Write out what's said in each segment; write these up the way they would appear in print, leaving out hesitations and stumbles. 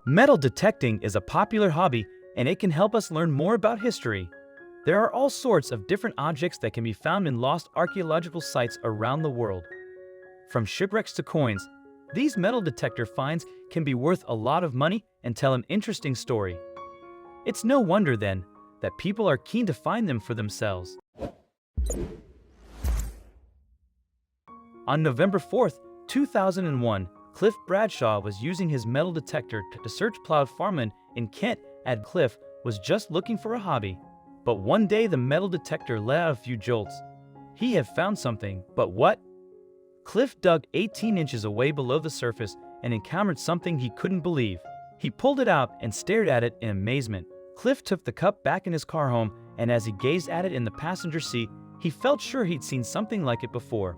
Metal detecting is a popular hobby, and it can help us learn more about history. There are all sorts of different objects that can be found in lost archaeological sites around the world. From shipwrecks to coins, these metal detector finds can be worth a lot of money and tell an interesting story. It's no wonder, then, that people are keen to find them for themselves. On November 4th, 2001, Cliff Bradshaw was using his metal detector to search plowed farmland in Kent. Cliff was just looking for a hobby. But one day the metal detector let out a few jolts. He had found something, but what? Cliff dug 18 inches away below the surface and encountered something he couldn't believe. He pulled it out and stared at it in amazement. Cliff took the cup back in his car home, and as he gazed at it in the passenger seat, he felt sure he'd seen something like it before.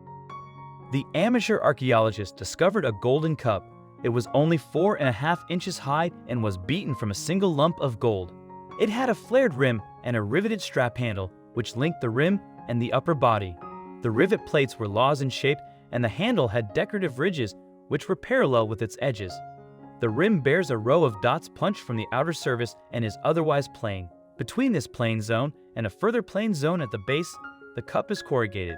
The amateur archaeologist discovered a golden cup. It was only 4.5 inches high and was beaten from a single lump of gold. It had a flared rim and a riveted strap handle, which linked the rim and the upper body. The rivet plates were lozenge shaped, and the handle had decorative ridges, which were parallel with its edges. The rim bears a row of dots punched from the outer surface and is otherwise plain. Between this plain zone and a further plain zone at the base, the cup is corrugated.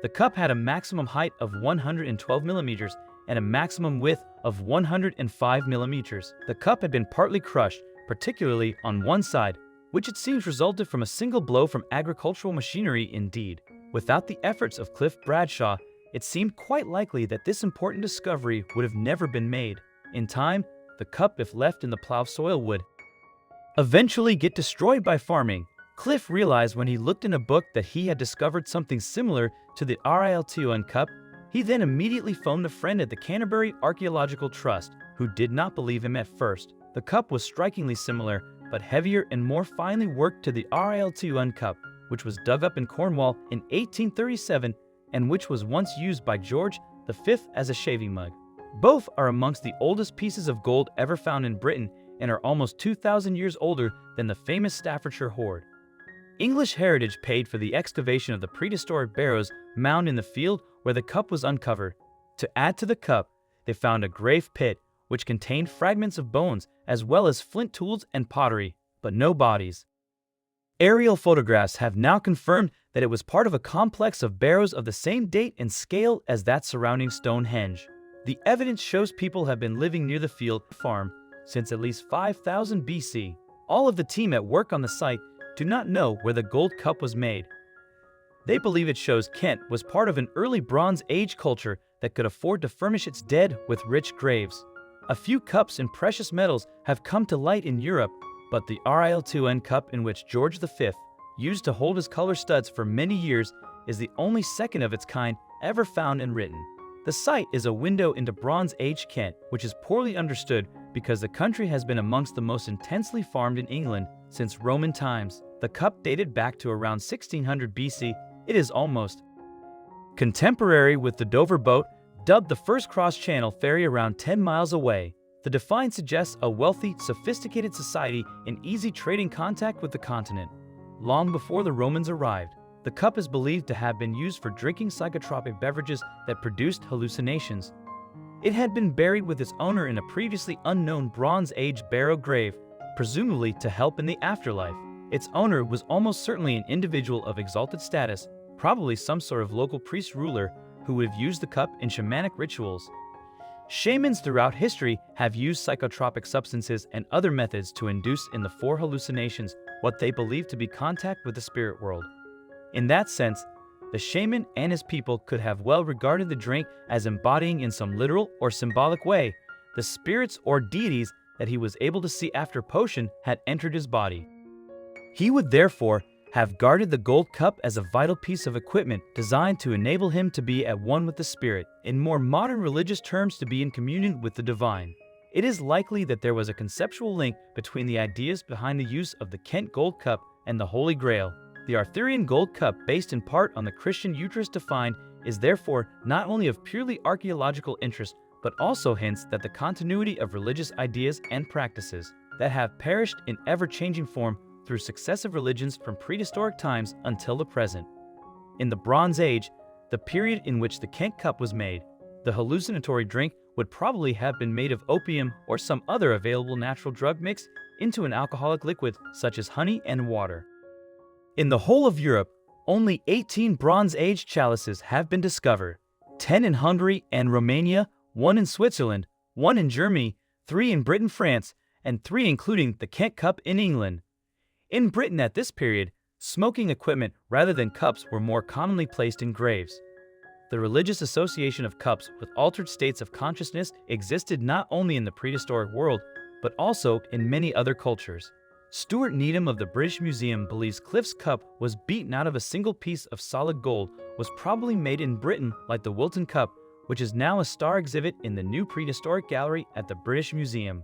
The cup had a maximum height of 112 millimeters and a maximum width of 105 millimeters. The cup had been partly crushed, particularly on one side, which it seems resulted from a single blow from agricultural machinery indeed. Without the efforts of Cliff Bradshaw, it seemed quite likely that this important discovery would have never been made. In time, the cup, if left in the plow soil, would eventually get destroyed by farming. Cliff realized when he looked in a book that he had discovered something similar to the RILTUN cup. He then immediately phoned a friend at the Canterbury Archaeological Trust, who did not believe him at first. The cup was strikingly similar, but heavier and more finely worked to the RILTUN cup, which was dug up in Cornwall in 1837 and which was once used by George V as a shaving mug. Both are amongst the oldest pieces of gold ever found in Britain and are almost 2,000 years older than the famous Staffordshire hoard. English Heritage paid for the excavation of the prehistoric Barrows mound in the field where the cup was uncovered. To add to the cup, they found a grave pit which contained fragments of bones as well as flint tools and pottery, but no bodies. Aerial photographs have now confirmed that it was part of a complex of barrows of the same date and scale as that surrounding Stonehenge. The evidence shows people have been living near the field farm since at least 5000 BC. All of the team at work on the site do not know where the gold cup was made. They believe it shows Kent was part of an early Bronze Age culture that could afford to furnish its dead with rich graves. A few cups in precious metals have come to light in Europe, but the RILTUN cup in which George V used to hold his color studs for many years is the only second of its kind ever found and written. The site is a window into Bronze Age Kent, which is poorly understood because the country has been amongst the most intensely farmed in England since Roman times. The cup dated back to around 1600 BC. It is almost contemporary with the Dover boat, dubbed the first cross-channel ferry around 10 miles away. The design suggests a wealthy, sophisticated society in easy trading contact with the continent. Long before the Romans arrived, the cup is believed to have been used for drinking psychotropic beverages that produced hallucinations. It had been buried with its owner in a previously unknown Bronze Age barrow grave, presumably to help in the afterlife. Its owner was almost certainly an individual of exalted status, probably some sort of local priest-ruler who would have used the cup in shamanic rituals. Shamans throughout history have used psychotropic substances and other methods to induce in the four hallucinations what they believe to be contact with the spirit world. In that sense, the shaman and his people could have well regarded the drink as embodying in some literal or symbolic way the spirits or deities that he was able to see after potion had entered his body. He would therefore have guarded the gold cup as a vital piece of equipment designed to enable him to be at one with the spirit, in more modern religious terms to be in communion with the divine. It is likely that there was a conceptual link between the ideas behind the use of the Kent gold cup and the Holy Grail. The Arthurian gold cup, based in part on the Christian Eucharist defined, is therefore not only of purely archaeological interest, but also hints that the continuity of religious ideas and practices that have perished in ever-changing form through successive religions from prehistoric times until the present. In the Bronze Age, the period in which the Kent cup was made, the hallucinatory drink would probably have been made of opium or some other available natural drug mixed into an alcoholic liquid such as honey and water. In the whole of Europe, only 18 Bronze Age chalices have been discovered, 10 in Hungary and Romania, 1 in Switzerland, 1 in Germany, 3 in Britain, France, and 3 including the Kent cup in England. In Britain at this period, smoking equipment rather than cups were more commonly placed in graves. The religious association of cups with altered states of consciousness existed not only in the prehistoric world, but also in many other cultures. Stuart Needham of the British Museum believes Cliff's cup was beaten out of a single piece of solid gold, was probably made in Britain like the Wilton cup, which is now a star exhibit in the new prehistoric gallery at the British Museum.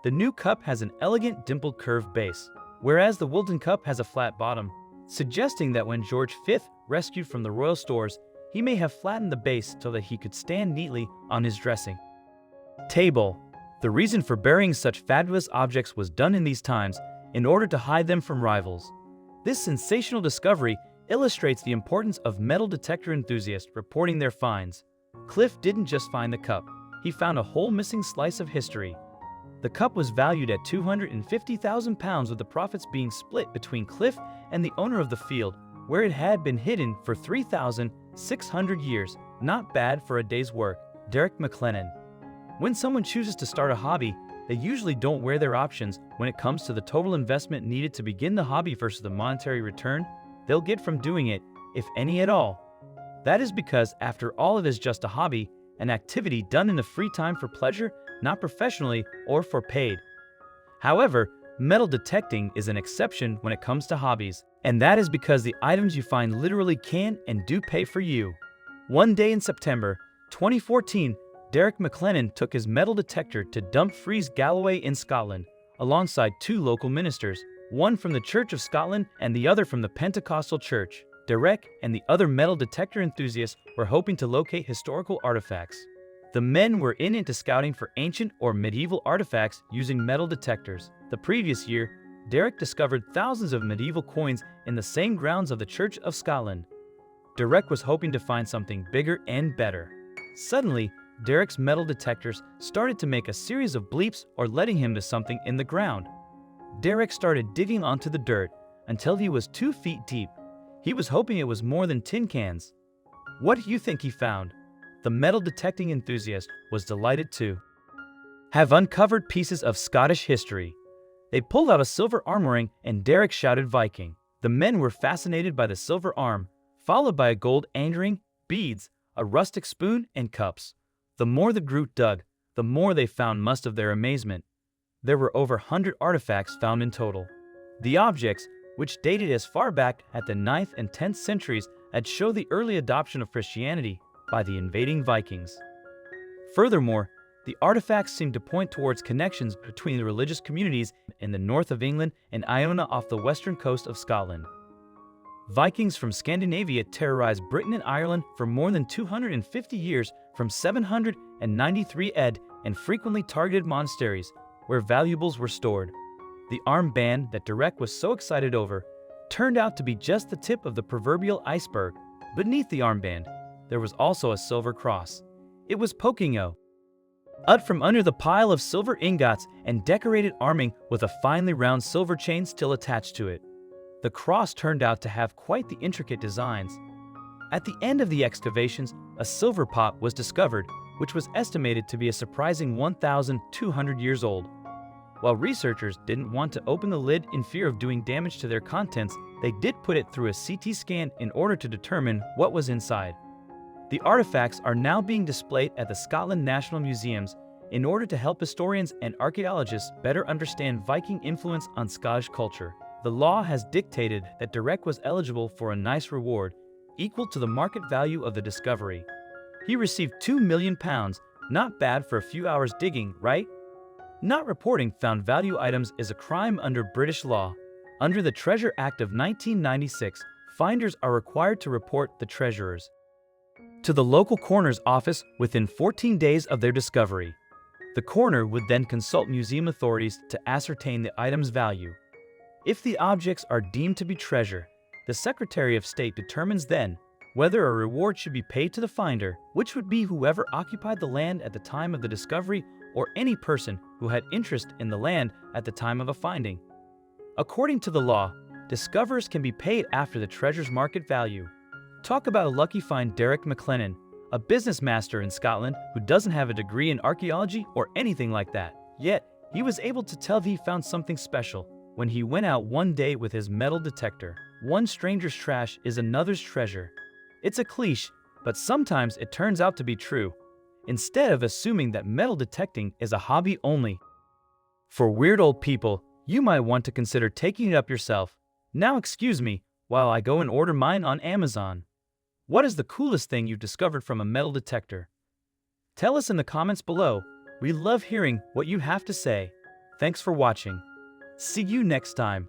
The new cup has an elegant dimpled curved base, whereas the Wilton cup has a flat bottom, suggesting that when George V rescued from the royal stores, he may have flattened the base so that he could stand neatly on his dressing table. The reason for burying such fabulous objects was done in these times in order to hide them from rivals. This sensational discovery illustrates the importance of metal detector enthusiasts reporting their finds. Cliff didn't just find the cup, he found a whole missing slice of history. The cup was valued at £250,000, with the profits being split between Cliff and the owner of the field, where it had been hidden for 3,600 years. Not bad for a day's work. Derek McLennan. When someone chooses to start a hobby, they usually don't weigh their options when it comes to the total investment needed to begin the hobby versus the monetary return they'll get from doing it, if any at all. That is because, after all, it is just a hobby, an activity done in the free time for pleasure, not professionally or for paid. However, metal detecting is an exception when it comes to hobbies, and that is because the items you find literally can and do pay for you. One day in September 2014, Derek McLennan took his metal detector to Dumfries, Galloway in Scotland, alongside 2 local ministers, one from the Church of Scotland and the other from the Pentecostal Church. Derek and the other metal detector enthusiasts were hoping to locate historical artifacts. The men were into scouting for ancient or medieval artifacts using metal detectors. The previous year, Derek discovered thousands of medieval coins in the same grounds of the Church of Scotland. Derek was hoping to find something bigger and better. Suddenly, Derek's metal detectors started to make a series of bleeps or letting him to something in the ground. Derek started digging onto the dirt until he was 2 feet deep. He was hoping it was more than tin cans. What do you think he found? The metal detecting enthusiast was delighted to have uncovered pieces of Scottish history. They pulled out a silver arm ring and Derek shouted Viking. The men were fascinated by the silver arm, followed by a gold ring, beads, a rustic spoon, and cups. The more the group dug, the more they found, much of their amazement. There were over 100 artifacts found in total. The objects, which dated as far back at the 9th and 10th centuries, had shown the early adoption of Christianity by the invading Vikings. Furthermore, the artifacts seemed to point towards connections between the religious communities in the north of England and Iona off the western coast of Scotland. Vikings from Scandinavia terrorized Britain and Ireland for more than 250 years, from 793 AD, and frequently targeted monasteries where valuables were stored. The armband that Derek was so excited over turned out to be just the tip of the proverbial iceberg. Beneath the armband, there was also a silver cross. It was poking out from under the pile of silver ingots and decorated arming with a finely round silver chain still attached to it. The cross turned out to have quite the intricate designs. At the end of the excavations, a silver pot was discovered, which was estimated to be a surprising 1,200 years old. While researchers didn't want to open the lid in fear of doing damage to their contents, they did put it through a CT scan in order to determine what was inside. The artifacts are now being displayed at the Scotland National Museums in order to help historians and archaeologists better understand Viking influence on Scottish culture. The law has dictated that Derek was eligible for a nice reward, equal to the market value of the discovery. He received £2 million, not bad for a few hours digging, right? Not reporting found value items is a crime under British law. Under the Treasure Act of 1996, finders are required to report the treasurers to the local coroner's office within 14 days of their discovery. The coroner would then consult museum authorities to ascertain the item's value. If the objects are deemed to be treasure, the Secretary of State determines then whether a reward should be paid to the finder, which would be whoever occupied the land at the time of the discovery or any person who had interest in the land at the time of a finding. According to the law, discoverers can be paid after the treasure's market value. Talk about a lucky find. Derek McLennan, a business master in Scotland who doesn't have a degree in archaeology or anything like that. Yet, he was able to tell he found something special when he went out one day with his metal detector. One stranger's trash is another's treasure. It's a cliche, but sometimes it turns out to be true. Instead of assuming that metal detecting is a hobby only for weird old people, you might want to consider taking it up yourself. Now excuse me while I go and order mine on Amazon. What is the coolest thing you've discovered from a metal detector? Tell us in the comments below. We love hearing what you have to say. Thanks for watching. See you next time.